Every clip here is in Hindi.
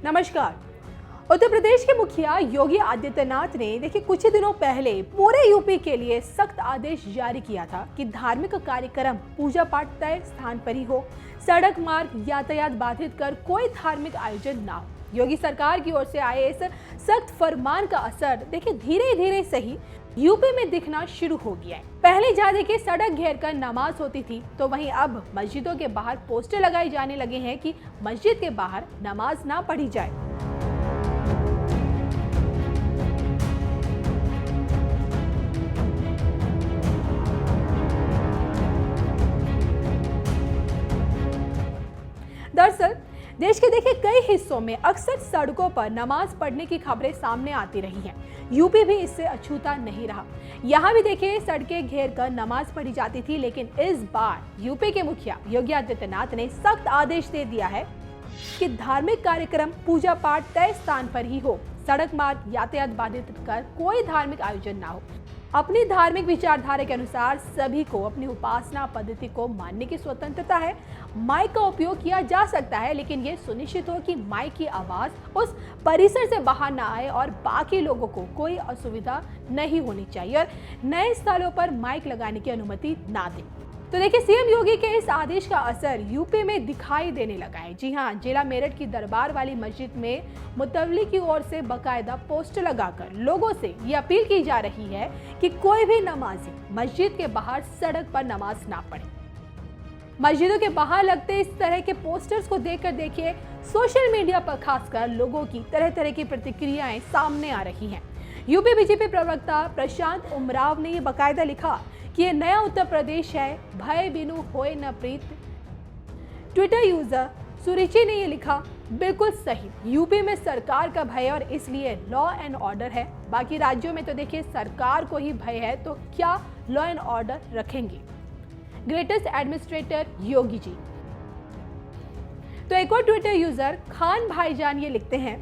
नमस्कार। उत्तर प्रदेश के मुखिया योगी आदित्यनाथ ने देखिए कुछ ही दिनों पहले पूरे यूपी के लिए सख्त आदेश जारी किया था कि धार्मिक कार्यक्रम पूजा पाठ तय स्थान पर ही हो, सड़क मार्ग यातायात बाधित कर कोई धार्मिक आयोजन ना हो। योगी सरकार की ओर से आए इस सख्त फरमान का असर देखिए धीरे धीरे सही यूपी में दिखना शुरू हो गया है। पहले जहाँ देखिए सड़क घेर कर नमाज होती थी, तो वहीं अब मस्जिदों के बाहर पोस्टर लगाए जाने लगे हैं कि मस्जिद के बाहर नमाज ना पढ़ी जाए। दरअसल देश के देखिए कई हिस्सों में अक्सर सड़कों पर नमाज पढ़ने की खबरें सामने आती रही हैं। यूपी भी इससे अछूता नहीं रहा। यहाँ भी देखिए सड़कें घेर कर नमाज पढ़ी जाती थी, लेकिन इस बार यूपी के मुखिया योगी आदित्यनाथ ने सख्त आदेश दे दिया है कि धार्मिक कार्यक्रम पूजा पाठ तय स्थान पर ही हो, सड़क मार्ग यातायात बाधित कर कोई धार्मिक आयोजन ना हो। अपनी धार्मिक विचारधारा के अनुसार सभी को अपनी उपासना पद्धति को मानने की स्वतंत्रता है। माइक का उपयोग किया जा सकता है, लेकिन ये सुनिश्चित हो कि माइक की आवाज उस परिसर से बाहर ना आए और बाकी लोगों को कोई असुविधा नहीं होनी चाहिए और नए स्थलों पर माइक लगाने की अनुमति ना दें। तो देखिए सीएम योगी के इस आदेश का असर यूपी में दिखाई देने लगा है। जी हां, जिला मेरठ की दरबार वाली मस्जिद में मुतवल्ली की ओर से बकायदा पोस्टर लगाकर लोगों से ये अपील की जा रही है कि कोई भी नमाजी मस्जिद के बाहर सड़क पर नमाज ना पढ़े। मस्जिदों के बाहर लगते इस तरह के पोस्टर्स को देखकर देखिए सोशल मीडिया पर खासकर लोगों की तरह तरह की प्रतिक्रियाएं सामने आ रही हैं। यूपी बीजेपी प्रवक्ता प्रशांत उमराव ने ये बकायदा लिखा कि ये नया उत्तर प्रदेश है, भय बिनु होए न प्रीत। ट्विटर यूजर सुरुचि ने ये लिखा, बिल्कुल सही, यूपी में सरकार का भय और इसलिए लॉ एंड ऑर्डर है। बाकी राज्यों में तो देखिए सरकार को ही भय है, तो क्या लॉ एंड ऑर्डर रखेंगे ग्रेटेस्ट एडमिनिस्ट्रेटर योगी जी। तो एक और ट्विटर यूजर खान भाईजान ये लिखते हैं,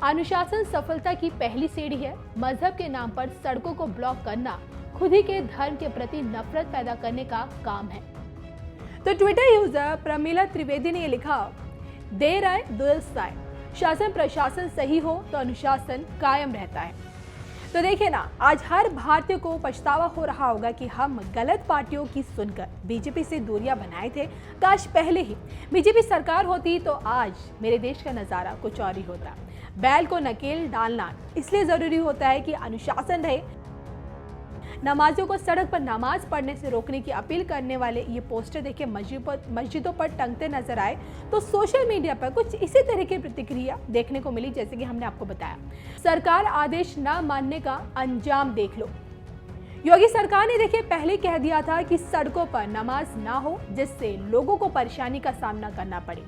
अनुशासन सफलता की पहली सीढ़ी है। मजहब के नाम पर सड़कों को ब्लॉक करना खुद ही के धर्म के प्रति नफरत पैदा करने का काम है। तो ट्विटर यूजर प्रमिला त्रिवेदी ने लिखा, देर आए दुरुस्त आए, शासन प्रशासन सही हो तो अनुशासन कायम रहता है। तो देखिए ना, आज हर भारतीय को पछतावा हो रहा होगा कि हम गलत पार्टियों की सुनकर बीजेपी से दूरियां बनाए थे। काश पहले ही बीजेपी सरकार होती तो आज मेरे देश का नजारा कुछ और ही होता। बैल को नकेल डालना इसलिए जरूरी होता है कि अनुशासन रहे। नमाजियों को सड़क पर नमाज पढ़ने से रोकने की अपील करने वाले ये पोस्टर देखिए मस्जिदों पर टंगते नजर आए, तो सोशल मीडिया पर कुछ इसी तरह की प्रतिक्रिया देखने को मिली, जैसे कि हमने आपको बताया। सरकार आदेश न मानने का अंजाम देख लो। योगी सरकार ने देखिए पहले कह दिया था कि सड़कों पर नमाज ना हो, जिससे लोगों को परेशानी का सामना करना पड़े,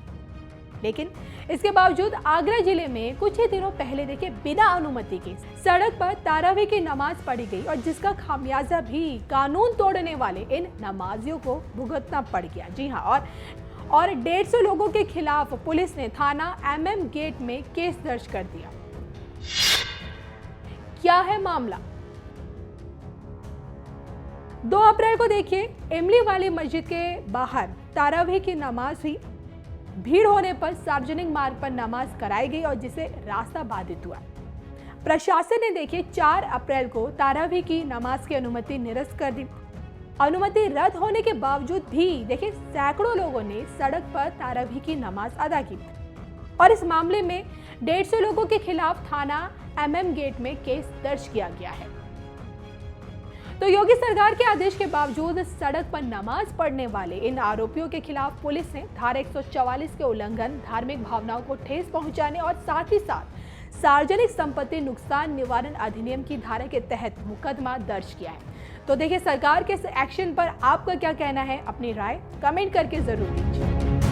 लेकिन इसके बावजूद आगरा जिले में कुछ ही दिनों पहले देखिए बिना अनुमति के सड़क पर तारावी की नमाज पढ़ी गई और जिसका खामियाजा भी कानून तोड़ने वाले इन नमाजियों को भुगतना पड़ गया। जी हाँ, और 150 लोगों के खिलाफ पुलिस ने थाना MM गेट में केस दर्ज कर दिया। क्या है मामला? 2 अप्रैल को देखिए इमली वाली मस्जिद के बाहर तारावी की नमाज हुई। भीड़ होने पर सार्वजनिक मार्ग पर नमाज कराई गई और जिसे रास्ता बाधित हुआ। प्रशासन ने देखिए 4 अप्रैल को तारावी की नमाज की अनुमति निरस्त कर दी। अनुमति रद्द होने के बावजूद भी देखिए सैकड़ों लोगों ने सड़क पर तारावी की नमाज अदा की और इस मामले में 150 लोगों के खिलाफ थाना MM गेट में केस दर्ज किया गया है। तो योगी सरकार के आदेश के बावजूद सड़क पर नमाज पढ़ने वाले इन आरोपियों के खिलाफ पुलिस ने धारा 144 के उल्लंघन, धार्मिक भावनाओं को ठेस पहुंचाने और साथ ही साथ सार्वजनिक संपत्ति नुकसान निवारण अधिनियम की धारा के तहत मुकदमा दर्ज किया है। तो देखिए सरकार के इस एक्शन पर आपका क्या कहना है? अपनी राय कमेंट करके जरूर दीजिए।